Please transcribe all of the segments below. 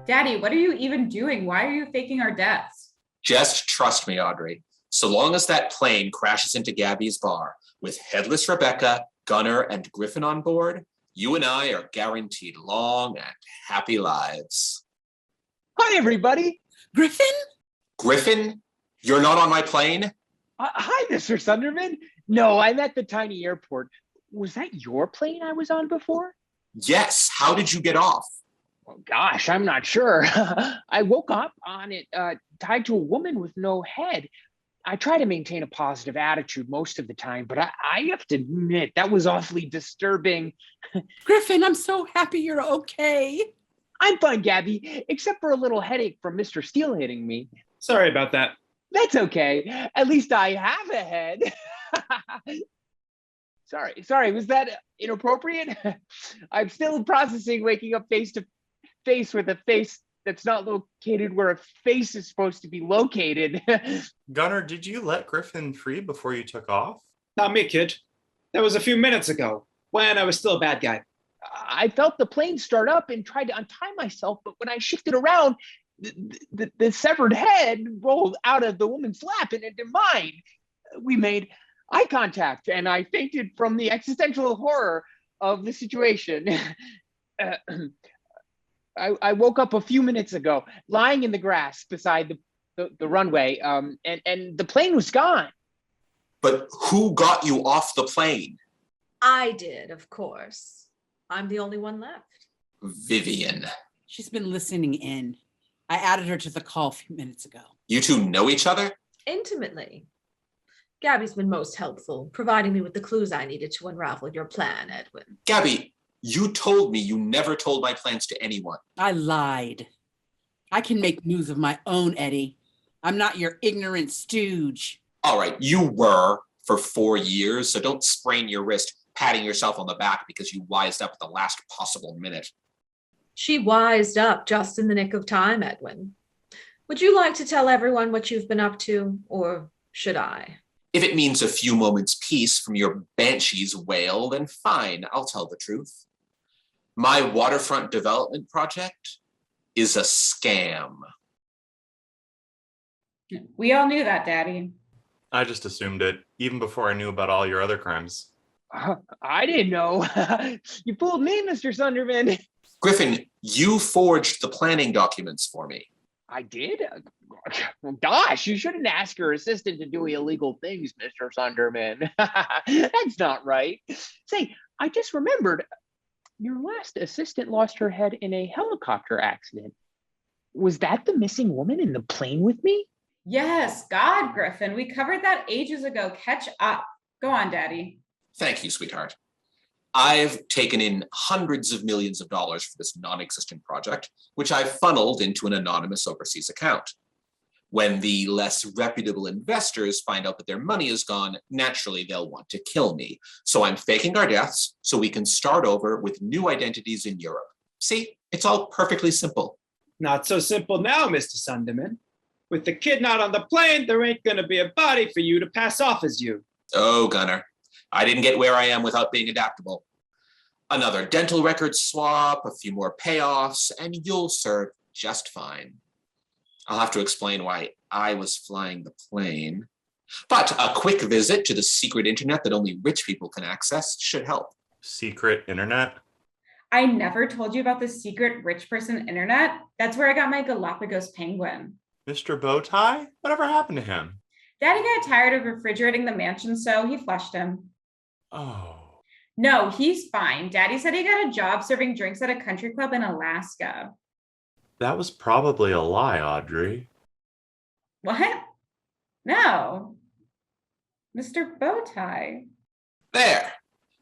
Daddy, what are you even doing? Why are you faking our deaths? Just trust me, Audrey. So long as that plane crashes into Gabby's bar with Headless Rebecca, Gunner, and Griffin on board, you and I are guaranteed long and happy lives. Hi, everybody. Griffin? Griffin, you're not on my plane? Hi, Mr. Sunderman. No, I'm at the tiny airport. Was that your plane I was on before? Yes. How did you get off? Oh, gosh, I'm not sure. I woke up on it tied to a woman with no head. I try to maintain a positive attitude most of the time, but I have to admit that was awfully disturbing. Griffin, I'm so happy you're okay. I'm fine, Gabby, except for a little headache from Mr. Steele hitting me. Sorry about that. That's okay. At least I have a head. Sorry, was that inappropriate? I'm still processing waking up face to face with a face that's not located where a face is supposed to be located. Gunner, did you let Griffin free before you took off? Not me, kid. That was a few minutes ago, when I was still a bad guy. I felt the plane start up and tried to untie myself, but when I shifted around, the severed head rolled out of the woman's lap and into mine. We made eye contact, and I fainted from the existential horror of the situation. I woke up a few minutes ago, lying in the grass beside the runway, and the plane was gone. But who got you off the plane? I did, of course. I'm the only one left. Vivian. She's been listening in. I added her to the call a few minutes ago. You two know each other? Intimately. Gabby's been most helpful, providing me with the clues I needed to unravel your plan, Edwin. Gabby, you told me you never told my plans to anyone. I lied. I can make moves of my own, Eddie. I'm not your ignorant stooge. All right, you were for 4 years, so don't sprain your wrist patting yourself on the back because you wised up at the last possible minute. She wised up just in the nick of time, Edwin. Would you like to tell everyone what you've been up to, or should I? If it means a few moments peace from your banshee's wail, then fine, I'll tell the truth. My waterfront development project is a scam. We all knew that, Daddy. I just assumed it, even before I knew about all your other crimes. I didn't know. You fooled me, Mr. Sunderman. Griffin, you forged the planning documents for me. I did? Gosh, you shouldn't ask your assistant to do illegal things, Mr. Sunderman. That's not right. Say, I just remembered, your last assistant lost her head in a helicopter accident. Was that the missing woman in the plane with me? Yes, God, Griffin. We covered that ages ago. Catch up. Go on, Daddy. Thank you, sweetheart. I've taken in hundreds of millions of dollars for this non-existent project, which I've funneled into an anonymous overseas account. When the less reputable investors find out that their money is gone, naturally they'll want to kill me. So I'm faking our deaths so we can start over with new identities in Europe. See, it's all perfectly simple. Not so simple now, Mr. Sunderman. With the kid not on the plane, there ain't gonna be a body for you to pass off as you. Oh, Gunner, I didn't get where I am without being adaptable. Another dental record swap, a few more payoffs, and you'll serve just fine. I'll have to explain why I was flying the plane. But a quick visit to the secret internet that only rich people can access should help. Secret internet? I never told you about the secret rich person internet. That's where I got my Galapagos penguin. Mr. Bowtie? Whatever happened to him? Daddy got tired of refrigerating the mansion, so he flushed him. Oh. No, he's fine. Daddy said he got a job serving drinks at a country club in Alaska. That was probably a lie, Audrey. What? No. Mr. Bowtie. There.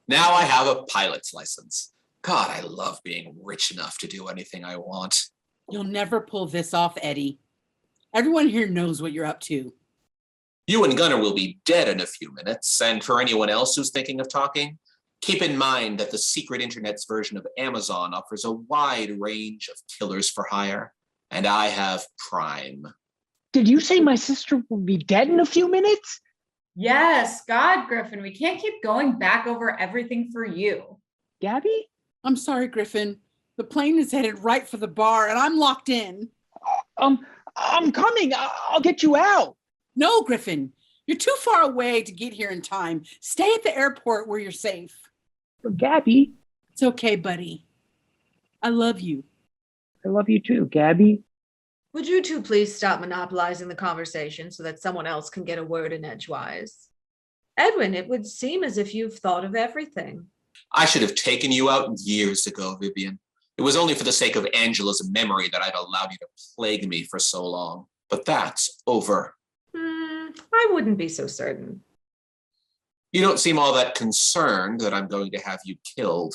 Now I have a pilot's license. God, I love being rich enough to do anything I want. You'll never pull this off, Eddie. Everyone here knows what you're up to. You and Gunner will be dead in a few minutes, and for anyone else who's thinking of talking, keep in mind that the secret internet's version of Amazon offers a wide range of killers for hire, and I have Prime. Did you say my sister will be dead in a few minutes? Yes, God, Griffin, we can't keep going back over everything for you. Gabby? I'm sorry, Griffin. The plane is headed right for the bar, and I'm locked in. I'm coming. I'll get you out. No, Griffin, you're too far away to get here in time. Stay at the airport where you're safe. For Gabby. It's okay, buddy. I love you. I love you too, Gabby. Would you two please stop monopolizing the conversation so that someone else can get a word in edgewise? Edwin, it would seem as if you've thought of everything. I should have taken you out years ago, Vivian. It was only for the sake of Angela's memory that I'd allowed you to plague me for so long. But that's over. I wouldn't be so certain. You don't seem all that concerned that I'm going to have you killed.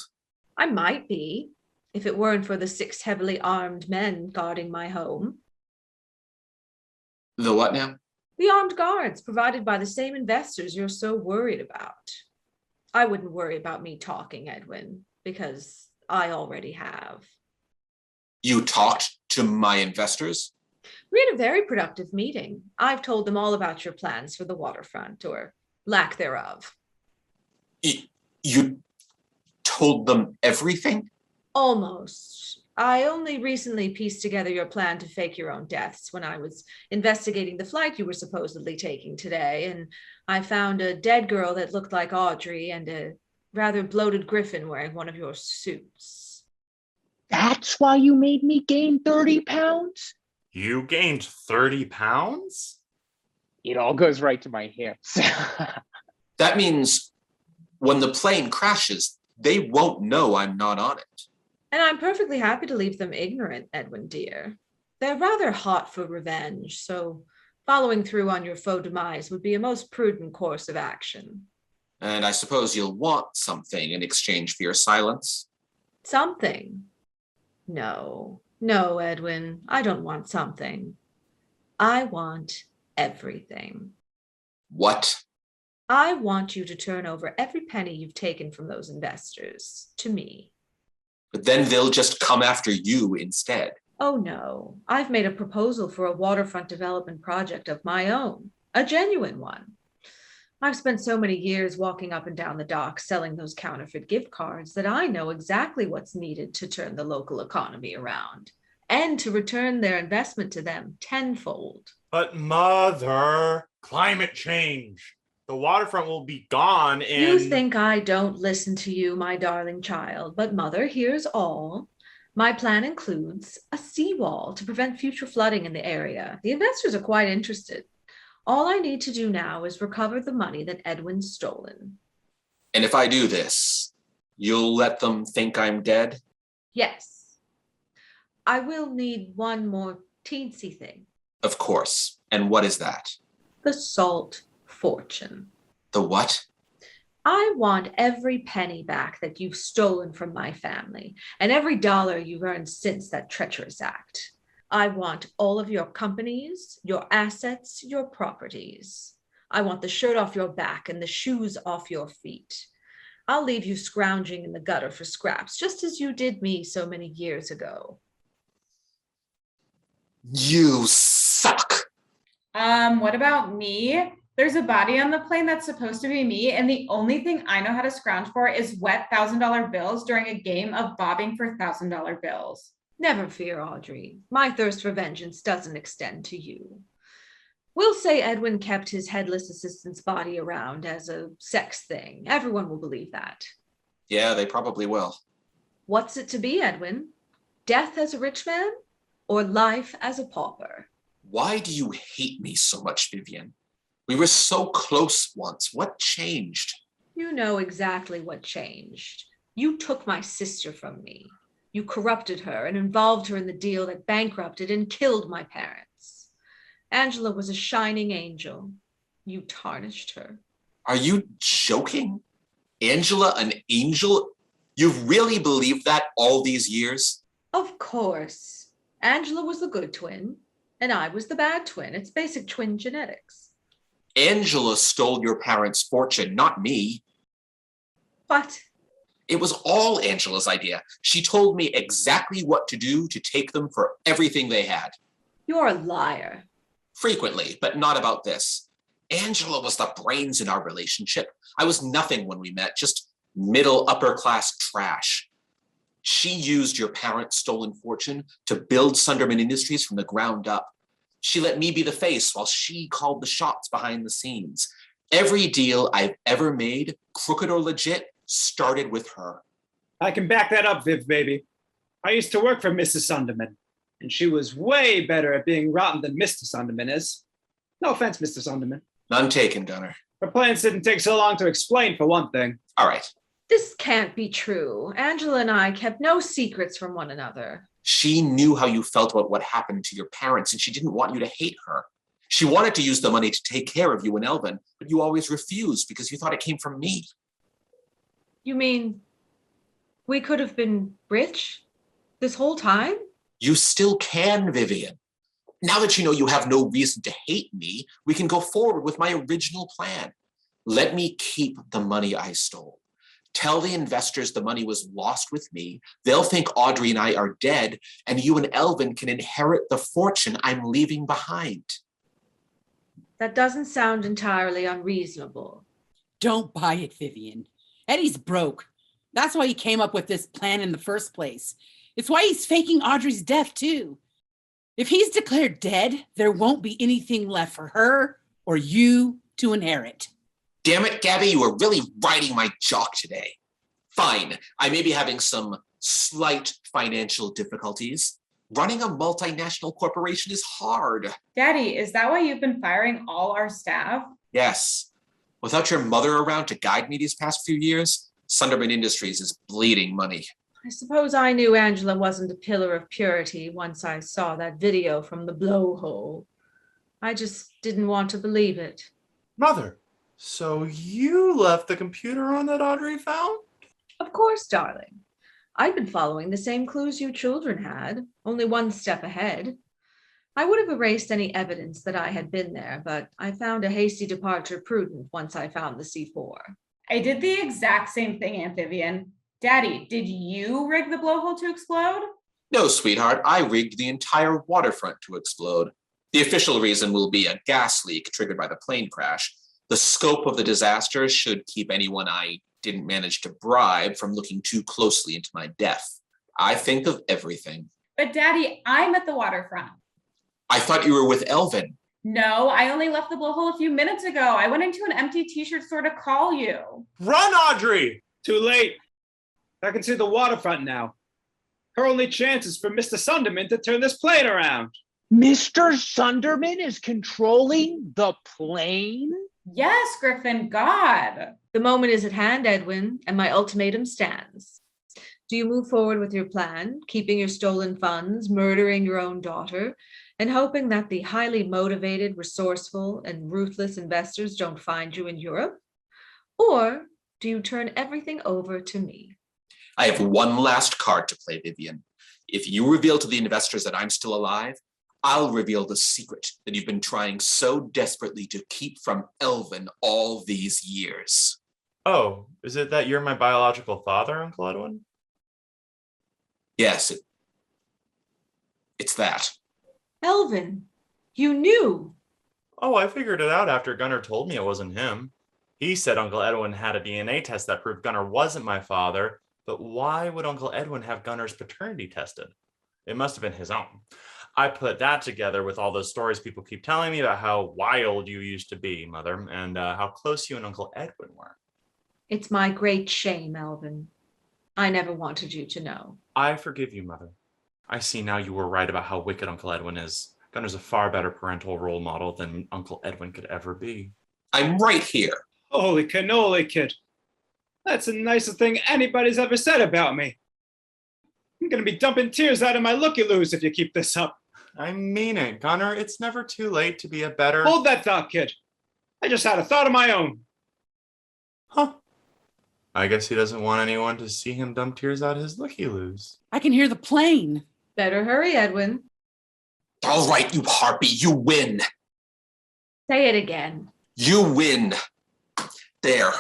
I might be, if it weren't for the 6 heavily armed men guarding my home. The what now? The armed guards provided by the same investors you're so worried about. I wouldn't worry about me talking, Edwin, because I already have. You talked to my investors? We had a very productive meeting. I've told them all about your plans for the waterfront, or lack thereof. You told them everything? Almost. I only recently pieced together your plan to fake your own deaths when I was investigating the flight you were supposedly taking today, and I found a dead girl that looked like Auwghdraiyghe and a rather bloated Griffin wearing one of your suits. That's why you made me gain 30 pounds? You gained 30 pounds? It all goes right to my hips. That means when the plane crashes, they won't know I'm not on it. And I'm perfectly happy to leave them ignorant, Edwin dear. They're rather hot for revenge, so following through on your faux demise would be a most prudent course of action. And I suppose you'll want something in exchange for your silence? Something? No, Edwin, I don't want something. I want everything. What? I want you to turn over every penny you've taken from those investors to me. But then they'll just come after you instead. Oh no, I've made a proposal for a waterfront development project of my own, a genuine one. I've spent so many years walking up and down the dock selling those counterfeit gift cards that I know exactly what's needed to turn the local economy around and to return their investment to them tenfold. But Mother, climate change. The waterfront will be gone and... You think I don't listen to you, my darling child, but Mother, here's all. My plan includes a seawall to prevent future flooding in the area. The investors are quite interested. All I need to do now is recover the money that Edwin's stolen. And if I do this, you'll let them think I'm dead? Yes. I will need one more teensy thing. Of course. And what is that? The salt fortune. The what? I want every penny back that you've stolen from my family and every dollar you've earned since that treacherous act. I want all of your companies, your assets, your properties. I want the shirt off your back and the shoes off your feet. I'll leave you scrounging in the gutter for scraps, just as you did me so many years ago. You suck. What about me? There's a body on the plane that's supposed to be me, and the only thing I know how to scrounge for is wet $1,000 bills during a game of bobbing for $1,000 bills. Never fear, Auwghdraiyghe. My thirst for vengeance doesn't extend to you. We'll say Edwin kept his headless assistant's body around as a sex thing. Everyone will believe that. Yeah, they probably will. What's it to be, Edwin? Death as a rich man or life as a pauper? Why do you hate me so much, Vivian? We were so close once. What changed? You know exactly what changed. You took my sister from me. You corrupted her and involved her in the deal that bankrupted and killed my parents. Angela was a shining angel. You tarnished her. Are you joking? Angela, an angel? You've really believed that all these years? Of course. Angela was the good twin, and I was the bad twin. It's basic twin genetics. Angela stole your parents' fortune, not me. What? It was all Angela's idea. She told me exactly what to do to take them for everything they had. You're a liar. Frequently, but not about this. Angela was the brains in our relationship. I was nothing when we met, just middle upper class trash. She used your parents' stolen fortune to build Sunderman Industries from the ground up. She let me be the face while she called the shots behind the scenes. Every deal I've ever made, crooked or legit, started with her. I can back that up, Viv, baby. I used to work for Mrs. Sunderman, and she was way better at being rotten than Mr. Sunderman is. No offense, Mr. Sunderman. None taken, Gunner. Her plans didn't take so long to explain, for one thing. All right. This can't be true. Angela and I kept no secrets from one another. She knew how you felt about what happened to your parents, and she didn't want you to hate her. She wanted to use the money to take care of you and Elven, but you always refused because you thought it came from me. You mean we could have been rich this whole time? You still can, Vivian. Now that you know you have no reason to hate me, we can go forward with my original plan. Let me keep the money I stole. Tell the investors the money was lost with me. They'll think Auwghdraiyghe and I are dead, and you and Elven can inherit the fortune I'm leaving behind. That doesn't sound entirely unreasonable. Don't buy it, Vivian. Eddie's broke. That's why he came up with this plan in the first place. It's why he's faking Audrey's death, too. If he's declared dead, there won't be anything left for her or you to inherit. Damn it, Gabby, you are really riding my jock today. Fine, I may be having some slight financial difficulties. Running a multinational corporation is hard. Daddy, is that why you've been firing all our staff? Yes. Without your mother around to guide me these past few years, Sunderman Industries is bleeding money. I suppose I knew Angela wasn't a pillar of purity once I saw that video from the blowhole. I just didn't want to believe it. Mother, so you left the computer on that Auwghdraiyghe found? Of course, darling. I'd been following the same clues you children had, only one step ahead. I would have erased any evidence that I had been there, but I found a hasty departure prudent once I found the C4. I did the exact same thing, Aunt Vivian. Daddy, did you rig the blowhole to explode? No, sweetheart, I rigged the entire waterfront to explode. The official reason will be a gas leak triggered by the plane crash. The scope of the disaster should keep anyone I didn't manage to bribe from looking too closely into my death. I think of everything. But Daddy, I'm at the waterfront. I thought you were with Elven. No, I only left the blowhole a few minutes ago. I went into an empty t-shirt store to call you. Run, Auwghdraiyghe! Too late. I can see the waterfront now. Her only chance is for Mr. Sunderman to turn this plane around. Mr. Sunderman is controlling the plane? Yes, Griffin, God. The moment is at hand, Edwin, and my ultimatum stands. Do you move forward with your plan, keeping your stolen funds, murdering your own daughter, and hoping that the highly motivated, resourceful, and ruthless investors don't find you in Europe? Or do you turn everything over to me? I have one last card to play, Vivian. If you reveal to the investors that I'm still alive, I'll reveal the secret that you've been trying so desperately to keep from Elven all these years. Oh, is it that you're my biological father, Uncle Edwin? Yes, it's that. Elven, you knew. Oh, I figured it out after Gunnar told me it wasn't him. He said Uncle Edwin had a DNA test that proved Gunnar wasn't my father, but why would Uncle Edwin have Gunnar's paternity tested? It must have been his own. I put that together with all those stories people keep telling me about how wild you used to be, Mother, and how close you and Uncle Edwin were. It's my great shame, Elven. I never wanted you to know. I forgive you, Mother. I see now you were right about how wicked Uncle Edwin is. Gunnar's a far better parental role model than Uncle Edwin could ever be. I'm right here. Holy cannoli, kid. That's the nicest thing anybody's ever said about me. I'm going to be dumping tears out of my looky-loos if you keep this up. I mean it, Gunnar. It's never too late to be a better... Hold that thought, kid. I just had a thought of my own. Huh. I guess he doesn't want anyone to see him dump tears out his looky-loos. I can hear the plane. Better hurry, Edwin. All right, you harpy, you win. Say it again. You win. There.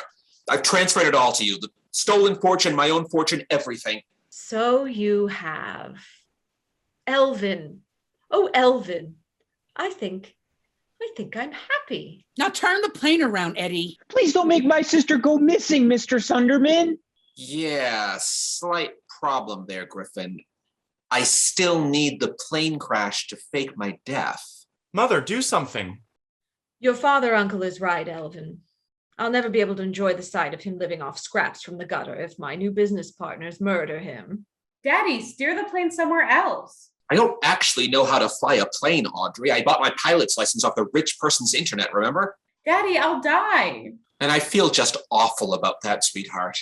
I've transferred it all to you. The stolen fortune, my own fortune, everything. So you have. Elven. Oh, Elven. I think I'm happy. Now turn the plane around, Eddie. Please don't make my sister go missing, Mr. Sunderman. Yeah, slight problem there, Griffin. I still need the plane crash to fake my death. Mother, do something. Your father, uncle, is right, Elven. I'll never be able to enjoy the sight of him living off scraps from the gutter if my new business partners murder him. Daddy, steer the plane somewhere else. I don't actually know how to fly a plane, Audrey. I bought my pilot's license off the rich person's internet, remember? Daddy, I'll die. And I feel just awful about that, sweetheart.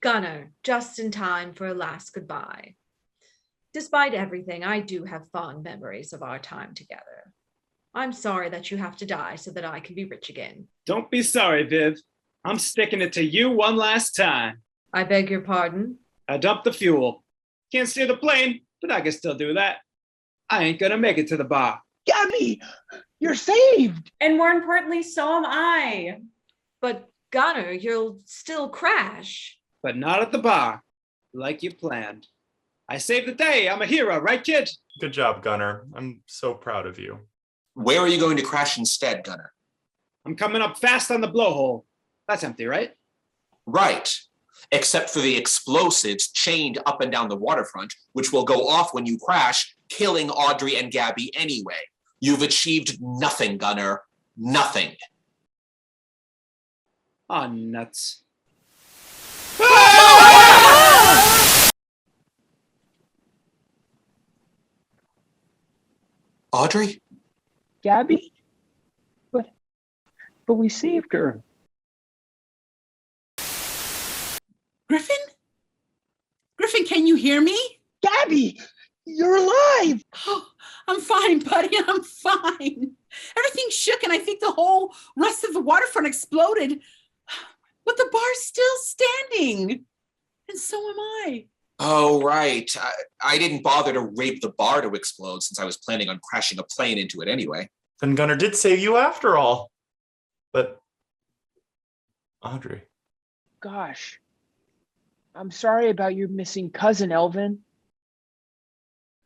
Gunnar, just in time for a last goodbye. Despite everything, I do have fond memories of our time together. I'm sorry that you have to die so that I can be rich again. Don't be sorry, Viv. I'm sticking it to you one last time. I beg your pardon? I dumped the fuel. Can't steer the plane, but I can still do that. I ain't gonna make it to the bar. Gabby, you're saved. And more importantly, so am I. But Gunnar, you'll still crash. But not at the bar, like you planned. I saved the day. I'm a hero, right, kid? Good job, Gunnar. I'm so proud of you. Where are you going to crash instead, Gunnar? I'm coming up fast on the blowhole. That's empty, right? Right. Except for the explosives chained up and down the waterfront, which will go off when you crash, killing Audrey and Gabby anyway. You've achieved nothing, Gunnar. Nothing. Aw, nuts. Audrey? Gabby? But we saved her. Griffin? Griffin, can you hear me? Gabby, you're alive. Oh, I'm fine, buddy. I'm fine. Everything shook and I think the whole rest of the waterfront exploded. But the bar's still standing. And so am I. Oh, right. I didn't bother to rape the bar to explode since I was planning on crashing a plane into it anyway. Then Gunnar did save you after all. But, Audrey. Gosh, I'm sorry about your missing cousin, Elven.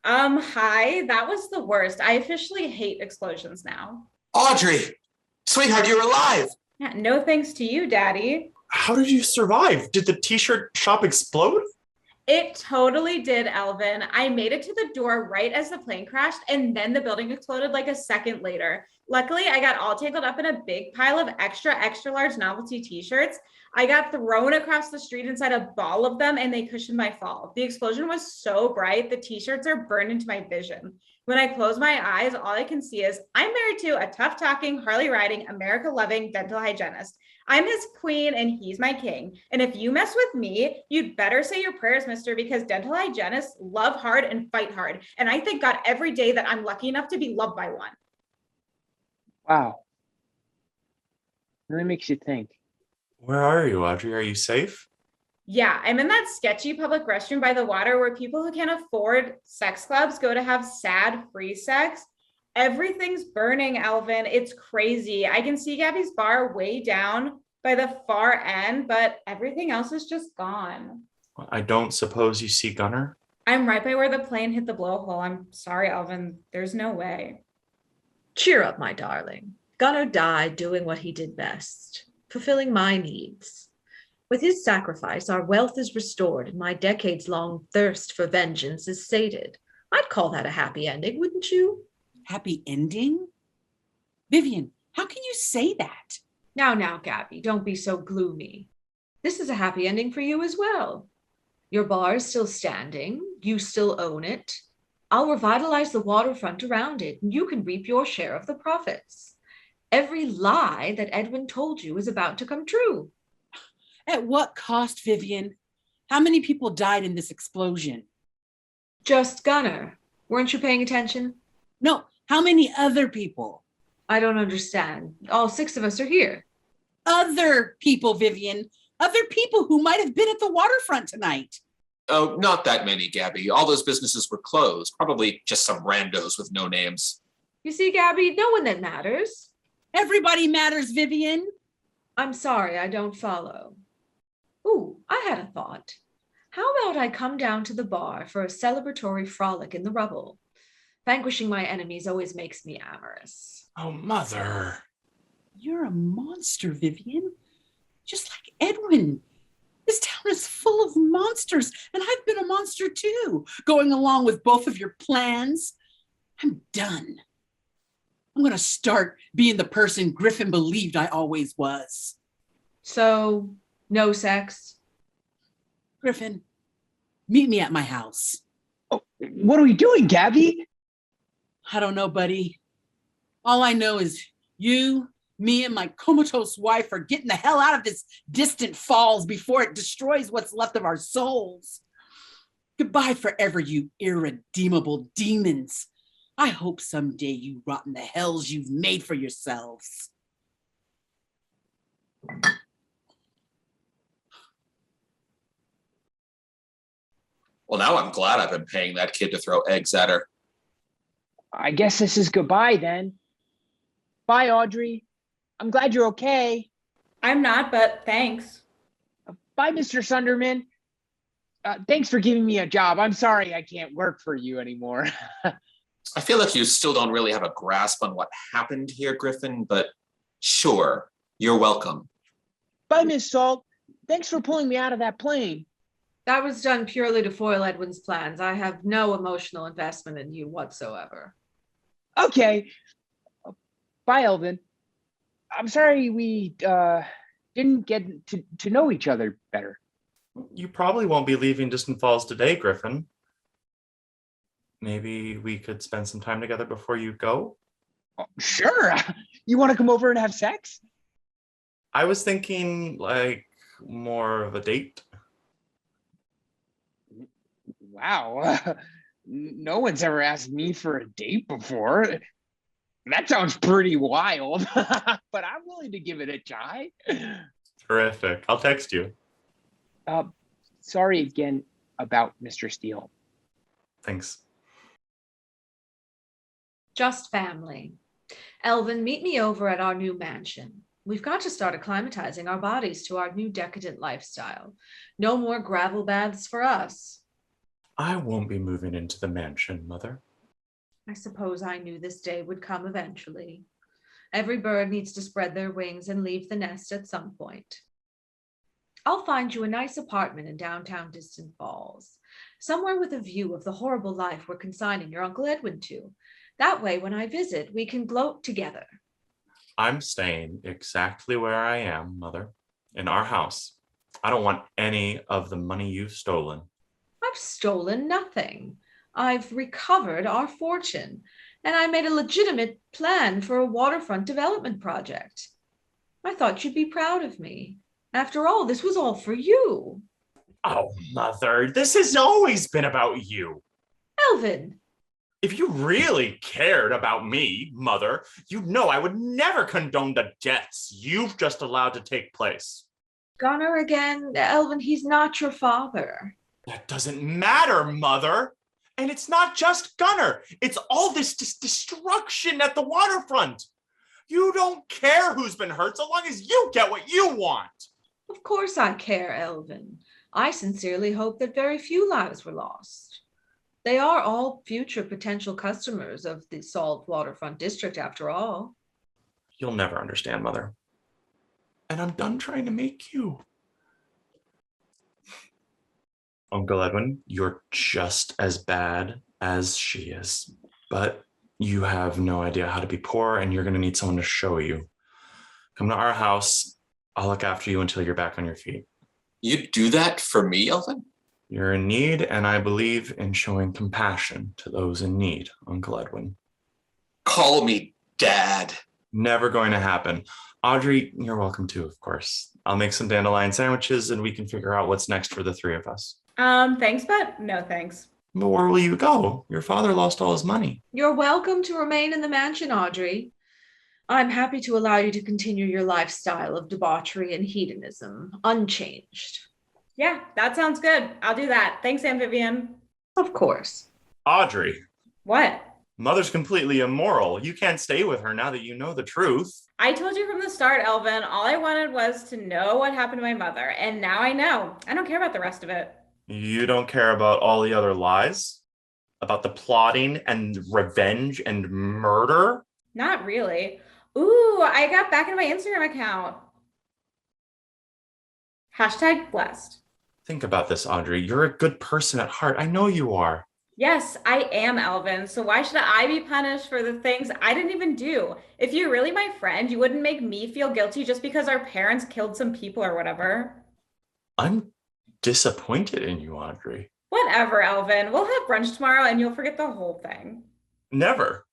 Hi, that was the worst. I officially hate explosions now. Audrey! Sweetheart, you're alive! Yeah, no thanks to you, Daddy. How did you survive? Did the t-shirt shop explode? It totally did, Elven. I made it to the door right as the plane crashed, and then the building exploded like a second later. Luckily, I got all tangled up in a big pile of extra large novelty t-shirts. I got thrown across the street inside a ball of them, and they cushioned my fall. The explosion was so bright, the t-shirts are burned into my vision. When I close my eyes, all I can see is I'm married to a tough-talking, Harley-riding, America-loving dental hygienist. I'm his queen and he's my king. And if you mess with me, you'd better say your prayers, mister, because dental hygienists love hard and fight hard. And I thank God every day that I'm lucky enough to be loved by one. Wow. Really makes you think. Where are you, Audrey? Are you safe? Yeah, I'm in that sketchy public restroom by the water where people who can't afford sex clubs go to have sad free sex. Everything's burning, Elven. It's crazy. I can see Gabby's bar way down by the far end, but everything else is just gone. I don't suppose you see Gunnar? I'm right by where the plane hit the blowhole. I'm sorry, Elven. There's no way. Cheer up, my darling. Gunnar died doing what he did best, fulfilling my needs. With his sacrifice, our wealth is restored and my decades-long thirst for vengeance is sated. I'd call that a happy ending, wouldn't you? Happy ending? Vivian, how can you say that? Now, Gabby, don't be so gloomy. This is a happy ending for you as well. Your bar is still standing. You still own it. I'll revitalize the waterfront around it, and you can reap your share of the profits. Every lie that Edwin told you is about to come true. At what cost, Vivian? How many people died in this explosion? Just Gunnar. Weren't you paying attention? No, how many other people? I don't understand. All 6 of us are here. Other people, Vivian. Other people who might have been at the waterfront tonight. Oh, not that many, Gabby. All those businesses were closed. Probably just some randos with no names. You see, Gabby, no one that matters. Everybody matters, Vivian. I'm sorry, I don't follow. Ooh, I had a thought. How about I come down to the bar for a celebratory frolic in the rubble? Vanquishing my enemies always makes me amorous. Oh, Mother. You're a monster, Vivian. Just like Edwin. This town is full of monsters, and I've been a monster too, going along with both of your plans. I'm done. I'm going to start being the person Griffin believed I always was. So, no sex? Griffin, meet me at my house. Oh, what are we doing, Gabby? I don't know, buddy. All I know is you, me, and my comatose wife are getting the hell out of this distant falls before it destroys what's left of our souls. Goodbye forever, you irredeemable demons. I hope someday you rot in the hells you've made for yourselves. Well, now I'm glad I've been paying that kid to throw eggs at her. I guess this is goodbye then. Bye, Audrey. I'm glad you're okay. I'm not, but thanks. Bye, Mr. Sunderman. Thanks for giving me a job. I'm sorry I can't work for you anymore. I feel like you still don't really have a grasp on what happened here, Griffin, but sure, you're welcome. Bye, Miss Salt. Thanks for pulling me out of that plane. That was done purely to foil Edwin's plans. I have no emotional investment in you whatsoever. Okay. Bye, Elven. I'm sorry we didn't get to know each other better. You probably won't be leaving Distant Falls today, Griffin. Maybe we could spend some time together before you go? Oh, sure. You want to come over and have sex? I was thinking like more of a date. Wow. No one's ever asked me for a date before. That sounds pretty wild, but I'm willing to give it a try. Terrific. I'll text you. Sorry again about Mr. Steele. Thanks. Just family. Elven, meet me over at our new mansion. We've got to start acclimatizing our bodies to our new decadent lifestyle. No more gravel baths for us. I won't be moving into the mansion, Mother. I suppose I knew this day would come eventually. Every bird needs to spread their wings and leave the nest at some point. I'll find you a nice apartment in downtown Distant Falls, somewhere with a view of the horrible life we're consigning your Uncle Edwin to. That way, when I visit, we can gloat together. I'm staying exactly where I am, Mother, in our house. I don't want any of the money you've stolen. I've stolen nothing. I've recovered our fortune, and I made a legitimate plan for a waterfront development project. I thought you'd be proud of me. After all, this was all for you. Oh, Mother, this has always been about you. Elven. If you really cared about me, Mother, you'd know I would never condone the deaths you've just allowed to take place. Gunnar again? Elven, he's not your father. That doesn't matter, Mother. And it's not just Gunnar. It's all this destruction at the waterfront. You don't care who's been hurt so long as you get what you want. Of course I care, Elven. I sincerely hope that very few lives were lost. They are all future potential customers of the Salt Waterfront District, after all. You'll never understand, Mother. And I'm done trying to make you. Uncle Edwin, you're just as bad as she is. But you have no idea how to be poor, and you're going to need someone to show you. Come to our house. I'll look after you until you're back on your feet. You'd do that for me, Elven? You're in need, and I believe in showing compassion to those in need, Uncle Edwin. Call me Dad. Never going to happen. Audrey, you're welcome too, of course. I'll make some dandelion sandwiches, and we can figure out what's next for the three of us. Thanks, but no thanks. But where will you go? Your father lost all his money. You're welcome to remain in the mansion, Audrey. I'm happy to allow you to continue your lifestyle of debauchery and hedonism, unchanged. Yeah, that sounds good. I'll do that. Thanks, Aunt Vivian. Of course. Audrey, What? Mother's completely immoral. You can't stay with her now that you know the truth. I told you from the start, Elvin, all I wanted was to know what happened to my mother, and now I know. I don't care about the rest of it. You don't care about all the other lies? About the plotting and revenge and murder? Not really. Ooh, I got back in my Instagram account. Hashtag blessed. Think about this, Audrey. You're a good person at heart. I know you are. Yes, I am Elven. So why should I be punished for the things I didn't even do? If you're really my friend, you wouldn't make me feel guilty just because our parents killed some people or whatever. I'm disappointed in you, Audrey. Whatever, Elven. We'll have brunch tomorrow and you'll forget the whole thing. Never.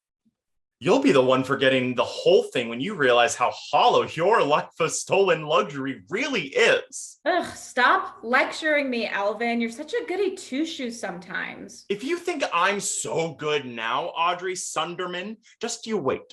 You'll be the one forgetting the whole thing when you realize how hollow your life of stolen luxury really is. Ugh, stop lecturing me, Elven. You're such a goody two-shoes sometimes. If you think I'm so good now, Audrey Sunderman, just you wait.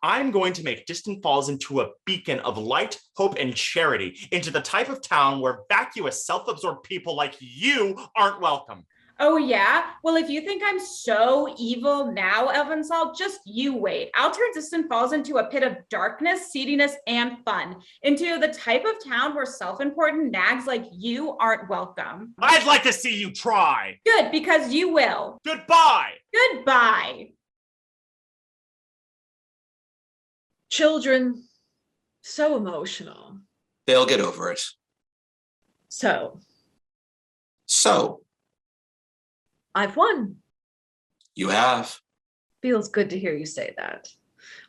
I'm going to make Distant Falls into a beacon of light, hope, and charity, into the type of town where vacuous, self-absorbed people like you aren't welcome. Oh, yeah? Well, if you think I'm so evil now, Elven Salt, just you wait. I'll turn Distant Falls into a pit of darkness, seediness, and fun. Into the type of town where self-important nags like you aren't welcome. I'd like to see you try. Good, because you will. Goodbye. Goodbye. Children, so emotional. They'll get over it. So, I've won. You have. Feels good to hear you say that.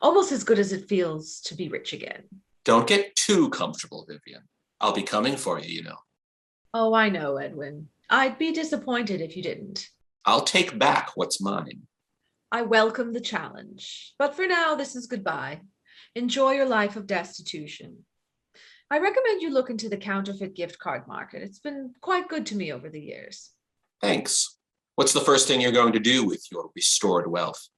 Almost as good as it feels to be rich again. Don't get too comfortable, Vivian. I'll be coming for you, you know. Oh, I know, Edwin. I'd be disappointed if you didn't. I'll take back what's mine. I welcome the challenge. But for now, this is goodbye. Enjoy your life of destitution. I recommend you look into the counterfeit gift card market. It's been quite good to me over the years. Thanks. What's the first thing you're going to do with your restored wealth?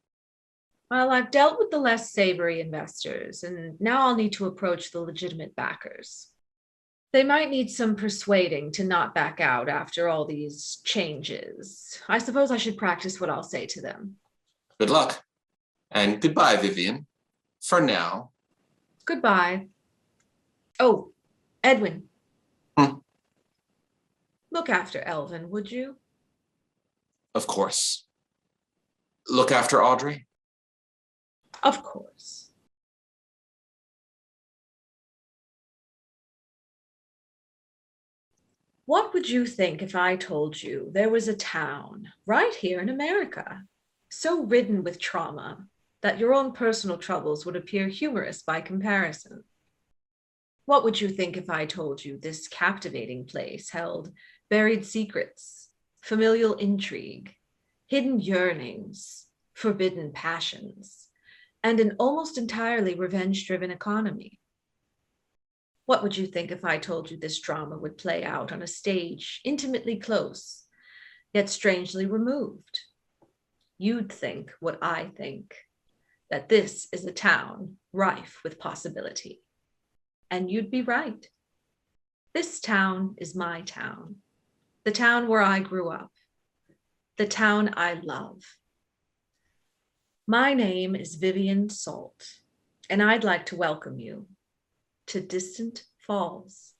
Well, I've dealt with the less savory investors, and now I'll need to approach the legitimate backers. They might need some persuading to not back out after all these changes. I suppose I should practice what I'll say to them. Good luck. And goodbye, Vivian. For now. Goodbye. Oh, Edwin. Look after Elven, would you? Of course. Look after Audrey? Of course. What would you think if I told you there was a town right here in America, so ridden with trauma that your own personal troubles would appear humorous by comparison? What would you think if I told you this captivating place held buried secrets, familial intrigue, hidden yearnings, forbidden passions, and an almost entirely revenge-driven economy? What would you think if I told you this drama would play out on a stage intimately close, yet strangely removed? You'd think what I think, that this is a town rife with possibility. And you'd be right. This town is my town, the town where I grew up, the town I love. My name is Vivian Salt, and I'd like to welcome you to Distant Falls.